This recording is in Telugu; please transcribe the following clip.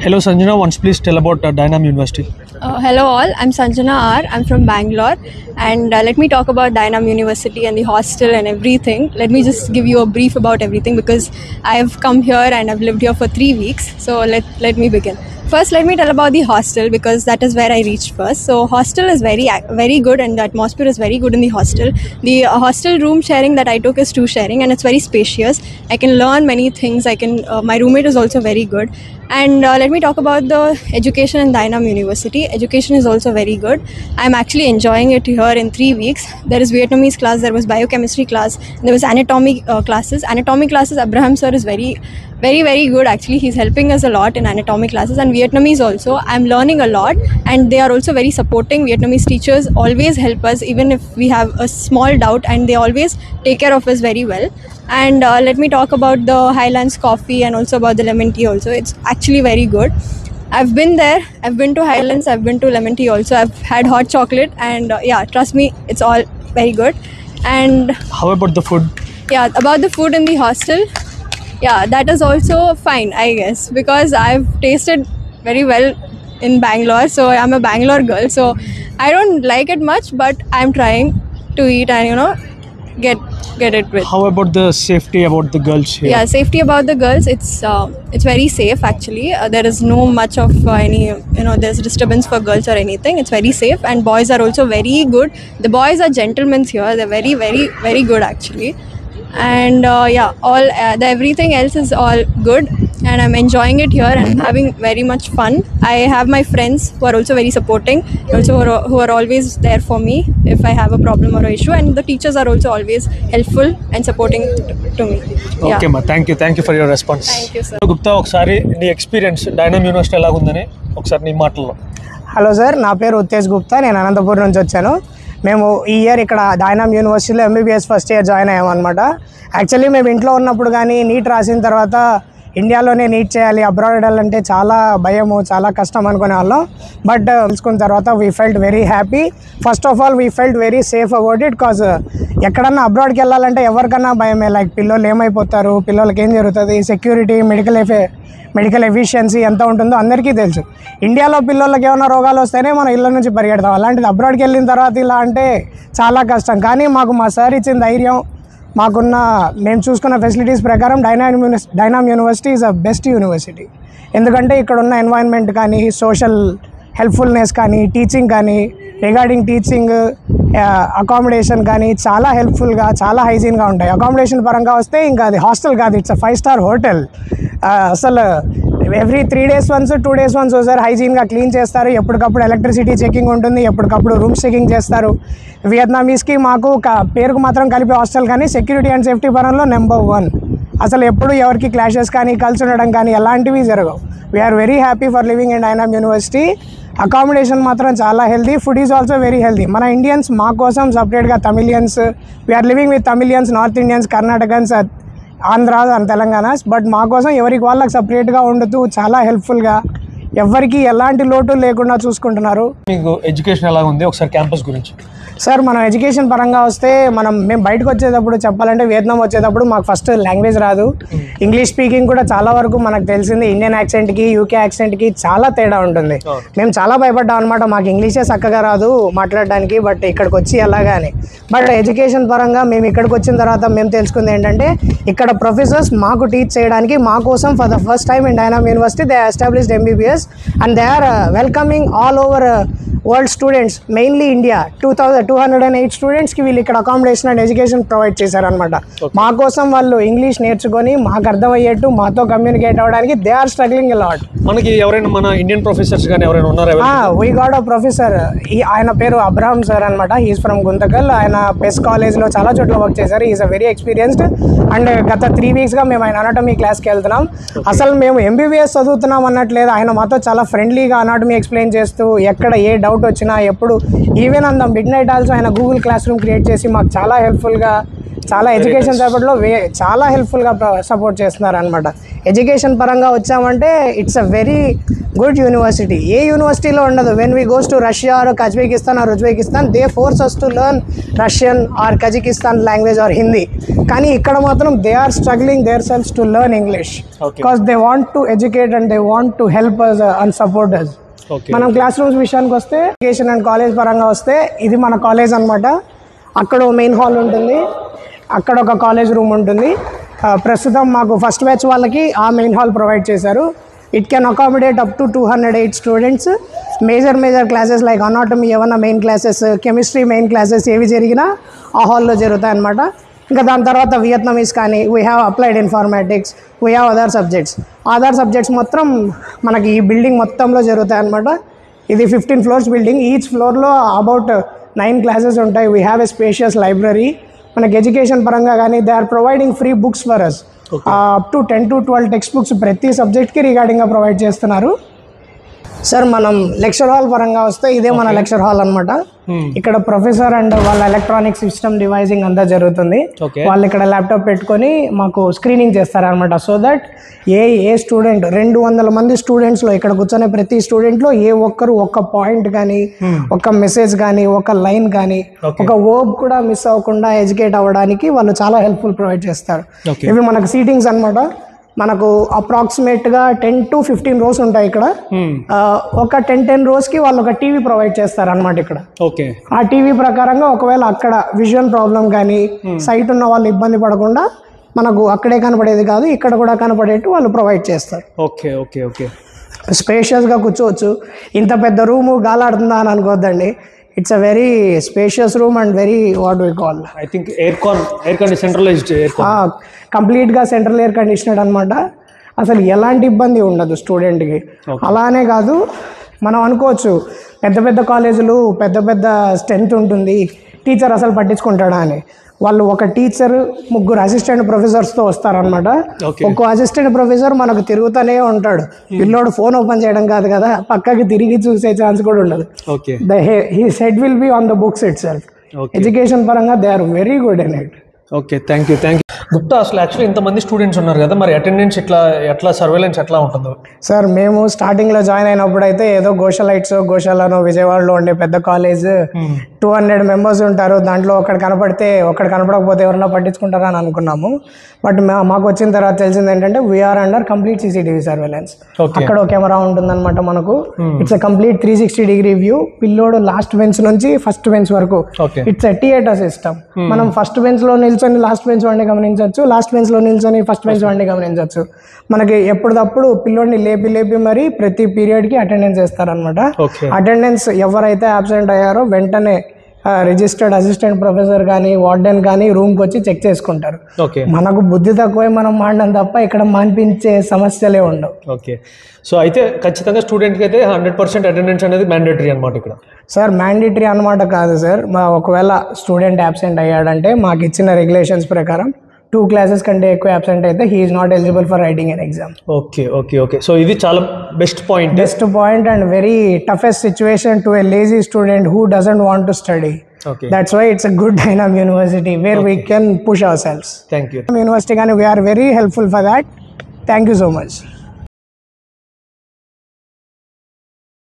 Hello Sanjana, once please tell about Dynam University. Hello all, I'm Sanjana R. I'm from Bangalore, and let me talk about Dynam University and the hostel and everything. Let me just give you a brief about everything because I've come here and I've lived here for 3 weeks. So let me begin. First, let me tell about the hostel because that is where I reached first. So hostel is very good, and the atmosphere is very good in the hostel. The hostel room sharing that I took is 2 sharing, and it's very spacious. I can learn many things. My roommate is also very good. And let me talk about the education in Dynam University. Education is also very good. I'm actually enjoying it here in 3 weeks. There is Vietnamese class, there was biochemistry class, there was anatomy classes. Anatomy classes, Abraham sir is very good actually. He's helping us a lot in anatomy classes, and Vietnamese also. I'm learning a lot, and they are also very supporting. Vietnamese teachers always help us even if we have a small doubt, and they always take care of us very well. And let me talk about the Highlands coffee and also about the lemon tea also. It's actually very good. I've been there. I've been to Highlands. I've been to lemon tea also. I've had hot chocolate, and yeah, trust me, it's all very good. And How about the food? yeah, about the food in the hostel, yeah, that is also fine, I guess, because I've tasted very well in Bangalore. So I'm a Bangalore girl, so I don't like it much, but I'm trying to eat and get it with. How about the safety about the girls here? Yeah, safety about the girls, it's very safe actually. There is no much of any there's disturbance for girls or anything. It's very safe, and boys are also very good. The boys are gentlemen here. They're very good actually. And everything else is all good, and I'm enjoying it here and having very much fun. I have my friends who are also very supporting, also who are always there for me if I have a problem or an issue, and the teachers are also always helpful and supporting to me. Okay ma, thank you for your response. Thank you, sir. Gupta, ఒకసారి నీ ఎక్స్పీరియన్స్ డైనమ్ యూనివర్సిటీ ఎలాగుందని ఒకసారి నీ మాటల్లో. హలో సార్, నా పేరు ఉత్తేజ్ గుప్తా. నేను అనంతపురం నుంచి వచ్చాను. మేము ఈ ఇయర్ ఇక్కడ డైనమ్ యూనివర్సిటీలో ఎంబీబీఎస్ ఫస్ట్ ఇయర్ జాయిన్ అయ్యామన్నమాట. యాక్చువల్లీ మేము ఇంట్లో ఉన్నప్పుడు కానీ నీట్ రాసిన తర్వాత ఇండియాలోనే నీట్ చేయాలి, అబ్రాడ్ వెళ్ళాలంటే చాలా భయము, చాలా కష్టం అనుకునే వాళ్ళం. బట్ తెలుసుకున్న తర్వాత we felt very happy. First of all we felt very safe about it. Cause ఎక్కడన్నా అబ్రాడ్కి వెళ్ళాలంటే ఎవరికన్నా భయమే. లైక్ పిల్లలు ఏమైపోతారు, పిల్లలకి ఏం జరుగుతుంది, సెక్యూరిటీ, మెడికల్ ఎఫిషియన్సీ ఎంత ఉంటుందో అందరికీ తెలుసు. ఇండియాలో పిల్లలకి ఏమైనా రోగాలు వస్తేనే మనం ఇళ్ళ నుంచి పరిగెడతాం. అలాంటిది అబ్రాడ్కి వెళ్ళిన తర్వాత ఇలా అంటే చాలా కష్టం. కానీ మాకు మా సార్ ఇచ్చిన ధైర్యం, మేము చూసుకున్న ఫెసిలిటీస్ ప్రకారం Dynam university is a best university. ఎందుకంటే ఇక్కడ ఉన్న ఎన్వైరన్మెంట్ కానీ, సోషల్ హెల్ప్ఫుల్నెస్ కానీ, టీచింగ్ కానీ, రిగార్డింగ్ టీచింగ్, అకామిడేషన్ కానీ చాలా హెల్ప్ఫుల్గా, చాలా హైజీన్గా ఉంటాయి. అకామిడేషన్ పరంగా వస్తే ఇంకా అది హాస్టల్ కాదు, ఇట్స్ అ 5 స్టార్ హోటల్. అసలు every 3 days once 2 days once ఒకసారి హైజీన్గా క్లీన్ చేస్తారు. ఎప్పటికప్పుడు ఎలక్ట్రిసిటీ చెకింగ్ ఉంటుంది, ఎప్పటికప్పుడు రూమ్స్ చెకింగ్ చేస్తారు. వియత్నామీస్కి మాకు పేరుకు మాత్రం కలిపి హాస్టల్, కానీ సెక్యూరిటీ అండ్ సేఫ్టీ పరంలో నెంబర్ 1. అసలు ఎప్పుడు ఎవరికి క్లాషెస్ కానీ, కలిసి ఉండడం కానీ ఎలాంటివి జరగవు. We are very happy for living in Dynam university. Accommodation మాత్రం చాలా healthy, food is also very healthy. మన ఇండియన్స్ మా కోసం సపరేట్గా Tamilians, we are living with Tamilians, north Indians, Karnatakans, Andhra and Telangana. But మా కోసం ఎవరికి వాళ్ళకి సపరేట్గా వండుతూ చాలా హెల్ప్ఫుల్గా, ఎవరికి ఎలాంటి లోటు లేకుండా చూసుకుంటున్నారు. మీకు ఎడ్యుకేషన్ ఎలా ఉంది, ఒకసారి క్యాంపస్ గురించి. సార్, మనం ఎడ్యుకేషన్ పరంగా వస్తే మేము బయటకు వచ్చేటప్పుడు చెప్పాలంటే వియత్నాం వచ్చేటప్పుడు మాకు ఫస్ట్ లాంగ్వేజ్ రాదు. ఇంగ్లీష్ స్పీకింగ్ కూడా చాలా వరకు మనకు తెలిసింది. ఇండియన్ యాక్సెంట్కి, యూకే యాక్సెంట్కి చాలా తేడా ఉంటుంది. మేము చాలా భయపడ్డాం అనమాట, మాకు ఇంగ్లీషే చక్కగా రాదు మాట్లాడడానికి. బట్ ఇక్కడికి వచ్చి ఎలాగానే, బట్ ఎడ్యుకేషన్ పరంగా మేము ఇక్కడికి వచ్చిన తర్వాత మేము తెలుసుకుంది ఏంటంటే, ఇక్కడ ప్రొఫెసర్స్ మాకు టీచ్ చేయడానికి మా కోసం for the first time in Dynam university they established MBBS, and they are welcoming all over world students, mainly India. 208 స్టూడెంట్స్కి వీళ్ళు ఇక్కడ అకామిడేషన్ అండ్ ఎడ్యుకేషన్ ప్రొవైడ్ చేశారనమాట. మా కోసం వాళ్ళు ఇంగ్లీష్ నేర్చుకొని మాకు అర్థమయ్యేట్టు మాతో కమ్యూనికేట్ అవ్వడానికి they are struggling a lot. మనకి ఎవరైనా మన ఇండియన్ ప్రొఫెసర్స్ కానీ ఎవరైనా ఉన్నారా? వీ గాట్ అ ప్రొఫెసర్, ఆయన పేరు అబ్రహం సార్ అనమాట. He's from Guntakal. ఆయన పెస్ కాలేజ్లో చాలా చోట్ల వర్క్ చేశారు. Is a very experienced. And గత 3 weeksగా మేము ఆయన అనాటమీ క్లాస్కి వెళ్తున్నాం. అసలు మేము ఎంబీబీఎస్ చదువుతున్నాం అన్నట్లేదు. ఆయన మాతో చాలా ఫ్రెండ్లీగా అనాటమీ ఎక్స్ప్లెయిన్ చేస్తూ, ఎక్కడ ఏ డౌట్ వచ్చినా ఎప్పుడు, even on the mid night also ఆయన గూగుల్ క్లాస్ రూమ్ క్రియేట్ చేసి మాకు చాలా హెల్ప్ఫుల్గా, చాలా ఎడ్యుకేషన్ సపోర్ట్లో చాలా హెల్ప్ఫుల్గా సపోర్ట్ చేస్తున్నారు అనమాట. ఎడ్యుకేషన్ పరంగా వచ్చామంటే it's a very good university. ఏ యూనివర్సిటీలో ఉండదు. When we goes to Russia or Kazakhstan or Uzbekistan, they force us to learn Russian or Kazakhstan language or Hindi. కానీ ఇక్కడ మాత్రం they are struggling their selfs to learn English because they want to educate and they want to help us and support us. మనం క్లాస్ రూమ్స్ విషయానికి వస్తే ఎడ్యుకేషన్ అండ్ కాలేజ్ పరంగా వస్తే ఇది మన కాలేజ్ అనమాట. అక్కడ మెయిన్ హాల్ ఉంటుంది, అక్కడ ఒక కాలేజ్ రూమ్ ఉంటుంది. ప్రస్తుతం మాకు ఫస్ట్ బ్యాచ్ వాళ్ళకి ఆ మెయిన్ హాల్ ప్రొవైడ్ చేశారు. It can accommodate up to 208 students. Major classes like anatomy ఏమన్నా main classes, chemistry main classes ఏవి జరిగినా ఆ హాల్లో జరుగుతాయి అన్నమాట. ఇంకా దాని తర్వాత వియత్నమీస్ కానీ, we have applied informatics, we have other subjects మొత్తం మనకి ఈ బిల్డింగ్ మొత్తంలో జరుగుతాయి అన్నమాట. ఇది 15 floors బిల్డింగ్. ఈచ్ ఫ్లోర్లో అబౌట్ 9 క్లాసెస్ ఉంటాయి. We have a spacious library. మనకి ఎడ్యుకేషన్ పరంగా కానీ they are providing free books for us. Up to 10 to 12 text books ప్రతి సబ్జెక్ట్కి రిగార్డింగ్గా ప్రొవైడ్ చేస్తున్నారు. సార్ మనం లెక్చర్ హాల్ పరంగా వస్తే ఇదే మన లెక్చర్ హాల్ అనమాట. ఇక్కడ ప్రొఫెసర్ అండ్ వాళ్ళ ఎలక్ట్రానిక్ సిస్టమ్ డివైజింగ్ అంతా జరుగుతుంది. వాళ్ళు ఇక్కడ ల్యాప్టాప్ పెట్టుకొని మాకు స్క్రీనింగ్ చేస్తారనమాట. సో దట్ ఏ స్టూడెంట్ 200 మంది స్టూడెంట్స్లో ఇక్కడ కూర్చొని ప్రతి స్టూడెంట్లో ఏ ఒక్కరు ఒక పాయింట్ కానీ, ఒక మెసేజ్ కానీ, ఒక లైన్ కానీ, ఒక వర్బ్ కూడా మిస్ అవ్వకుండా ఎడ్యుకేట్ అవ్వడానికి వాళ్ళు చాలా హెల్ప్ఫుల్ ప్రొవైడ్ చేస్తారు. ఇవి మనకు సీటింగ్స్ అనమాట. మనకు అప్రాక్సిమేట్గా 10 to 15 rows ఉంటాయి ఇక్కడ. ఒక 10 rowsకి వాళ్ళు ఒక టీవీ ప్రొవైడ్ చేస్తారు అనమాట ఇక్కడ. ఆ టీవీ ప్రకారంగా ఒకవేళ అక్కడ విజువల్ ప్రాబ్లం కానీ సైట్ ఉన్న వాళ్ళు ఇబ్బంది పడకుండా మనకు అక్కడే కనపడేది కాదు, ఇక్కడ కూడా కనపడేట్టు వాళ్ళు ప్రొవైడ్ చేస్తారు. స్పేషియస్గా కూర్చోవచ్చు. ఇంత పెద్ద రూము గాలాడుతుందా అని అనుకోవద్దండి. It's a very spacious room and very what we call I think air centralized కంప్లీట్గా సెంట్రల్ ఎయిర్ కండిషనర్డ్ అనమాట. అసలు ఎలాంటి ఇబ్బంది ఉండదు స్టూడెంట్కి. అలానే కాదు, మనం అనుకోవచ్చు పెద్ద కాలేజీలు పెద్ద స్ట్రెంత్ ఉంటుంది, టీచర్ అసలు పట్టించుకుంటాడా అని. వాళ్ళు ఒక టీచర్ 3 అసిస్టెంట్ ప్రొఫెసర్స్తో వస్తారనమాట. ఒక్కో అసిస్టెంట్ ప్రొఫెసర్ మనకు తిరుగుతూనే ఉంటాడు. పిల్లోడు ఫోన్ ఓపెన్ చేయడం కాదు కదా, పక్కకి తిరిగి చూసే ఛాన్స్ కూడా ఉండదు. His head will be on the books itself. Education పరంగా they are very good in it. Thank you Gupta. అసలు యాక్చువల్లీ ఇంతమంది స్టూడెంట్స్ ఉన్నారు కదా, మరి అటెండెన్స్ ఎట్లా సర్వేలెన్స్ ఎట్లా ఉంటుందో? సార్ మేము స్టార్టింగ్లో జాయిన్ అయినప్పుడు అయితే ఏదో గోశాలను విజయవాడలో ఉండే పెద్ద కాలేజ్ 200 members ఉంటారు. దాంట్లో ఒకటి కనపడకపోతే ఎవరన్నా పట్టించుకుంటారా అని అనుకున్నాము. బట్ మాకు వచ్చిన తర్వాత తెలిసింది ఏంటంటే we are under complete CCTV surveillance. అక్కడ ఒక కెమెరా ఉంటుందన్నమాట మనకు. It's a complete 360-degree view. పిల్లోడు లాస్ట్ బెంచ్ నుంచి ఫస్ట్ బెంచ్ వరకు ఇట్స్ ఎ థియేటర్ సిస్టమ్. మనం ఫస్ట్ బెంచ్ లో నిల్చొని లాస్ట్ బెంచ్ వాడిని గమనించవచ్చు, లాస్ట్ బెంచ్ లో నిల్చొని ఫస్ట్ బెంచ్ వాడిని గమనించవచ్చు. మనకి ఎప్పటికప్పుడు పిల్లోడిని లేపి మరి ప్రతి పీరియడ్ కి అటెండెన్స్ వేస్తారనమాట. అటెండెన్స్ ఎవరైతే అబ్సెంట్ అయ్యారో వెంటనే రిజిస్టర్డ్ అసిస్టెంట్ ప్రొఫెసర్ కానీ వార్డెన్ కానీ రూమ్కి వచ్చి చెక్ చేసుకుంటారు. మనకు బుద్ధి తక్కువై మనం మాడడం తప్ప ఇక్కడ మాన్పించే సమస్యలే ఉండవు. సో అయితే ఖచ్చితంగా స్టూడెంట్కి అయితే 100% అటెండెన్స్ అనేది మ్యాండేటరీ అనమాట ఇక్కడ. సార్ మ్యాండేటరీ అనమాట కాదు సార్. ఒకవేళ స్టూడెంట్ అబ్సెంట్ అయ్యాడంటే మాకు ఇచ్చిన రెగ్యులేషన్స్ ప్రకారం 2 classes కంటే ఎక్కువ అబ్సెంట్ అయితే he is not eligible for writing an exam. Okay. So ఇది చాలా best point and very toughest situation to a lazy student who doesn't want to study. That's why it's a good Dynam University where we can push ourselves. Thank you. University and we are very helpful for that. Thank you so much.